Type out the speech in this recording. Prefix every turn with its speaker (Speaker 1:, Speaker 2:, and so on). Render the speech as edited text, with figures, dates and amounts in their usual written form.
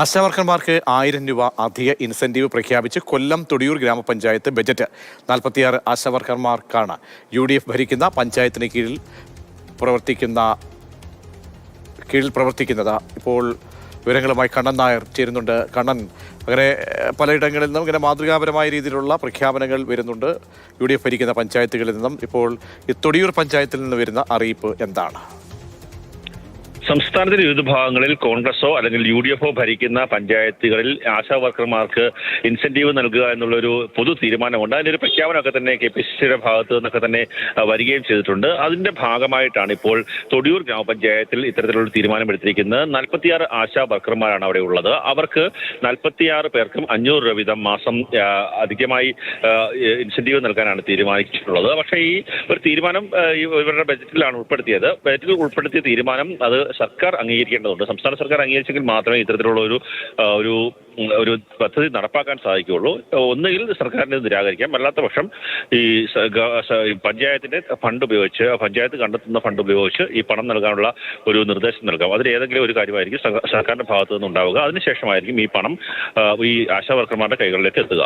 Speaker 1: ആശാവർക്കർമാർക്ക് 1000 രൂപ അധിക ഇൻസെന്റീവ് പ്രഖ്യാപിച്ച് കൊല്ലം തൊടിയൂർ ഗ്രാമപഞ്ചായത്ത് ബജറ്റ് 46 ആശാവർക്കർമാർക്കാണ് UDF ഭരിക്കുന്ന പഞ്ചായത്തിന് കീഴിൽ പ്രവർത്തിക്കുന്നത്. ഇപ്പോൾ വിവരങ്ങളുമായി കണ്ണൻ നായർ ചേരുന്നുണ്ട്. കണ്ണൻ, അങ്ങനെ പലയിടങ്ങളിൽ നിന്നും ഇങ്ങനെ മാതൃകാപരമായ രീതിയിലുള്ള പ്രഖ്യാപനങ്ങൾ വരുന്നുണ്ട് UDF ഭരിക്കുന്ന പഞ്ചായത്തുകളിൽ നിന്നും. ഇപ്പോൾ ഈ തൊടിയൂർ പഞ്ചായത്തിൽ നിന്ന് വരുന്ന അറിയിപ്പ് എന്താണ്?
Speaker 2: സംസ്ഥാനത്തിന്റെ വിവിധ ഭാഗങ്ങളിൽ കോൺഗ്രസോ അല്ലെങ്കിൽ UDF ഭരിക്കുന്ന പഞ്ചായത്തുകളിൽ ആശാ വർക്കർമാർക്ക് ഇൻസെന്റീവ് നൽകുക എന്നുള്ളൊരു പൊതു തീരുമാനമുണ്ട്. അതിന്റെ ഒരു പ്രഖ്യാപനമൊക്കെ തന്നെ KPCCയുടെ ഭാഗത്ത് നിന്നൊക്കെ തന്നെ വരികയും ചെയ്തിട്ടുണ്ട്. അതിന്റെ ഭാഗമായിട്ടാണ് ഇപ്പോൾ തൊടിയൂർ ഗ്രാമപഞ്ചായത്തിൽ ഇത്തരത്തിലുള്ള തീരുമാനമെടുത്തിരിക്കുന്നത്. 46 ആശാ വർക്കർമാരാണ് അവിടെ ഉള്ളത്. അവർക്ക് 46 പേർക്കും 500 രൂപ വീതം മാസം അധികമായി ഇൻസെന്റീവ് നൽകാനാണ് തീരുമാനിച്ചിട്ടുള്ളത്. പക്ഷേ ഈ ഒരു തീരുമാനം ഇവരുടെ ബജറ്റിലാണ് ഉൾപ്പെടുത്തിയത്. ബജറ്റിൽ ഉൾപ്പെടുത്തിയ തീരുമാനം അത് സർക്കാർ അംഗീകരിക്കേണ്ടതുണ്ട്. സംസ്ഥാന സർക്കാർ അംഗീകരിച്ചെങ്കിൽ മാത്രമേ ഇത്തരത്തിലുള്ള ഒരു പദ്ധതി നടപ്പാക്കാൻ സാധിക്കുകയുള്ളൂ. ഒന്നുകിൽ സർക്കാരിനെ നിരാകരിക്കാം, അല്ലാത്ത പക്ഷം ഈ പഞ്ചായത്തിന്റെ ഫണ്ട് ഉപയോഗിച്ച്, പഞ്ചായത്ത് കണ്ടെത്തുന്ന ഫണ്ട് ഉപയോഗിച്ച് ഈ പണം നൽകാനുള്ള ഒരു നിർദ്ദേശം നൽകാം. അതിൽ ഏതെങ്കിലും ഒരു കാര്യമായിരിക്കും സർക്കാരിന്റെ ഭാഗത്തു നിന്നുണ്ടാവുക. അതിനുശേഷമായിരിക്കും ഈ പണം ഈ ആശാ വർക്കർമാരുടെ കൈകളിലേക്ക് എത്തുക.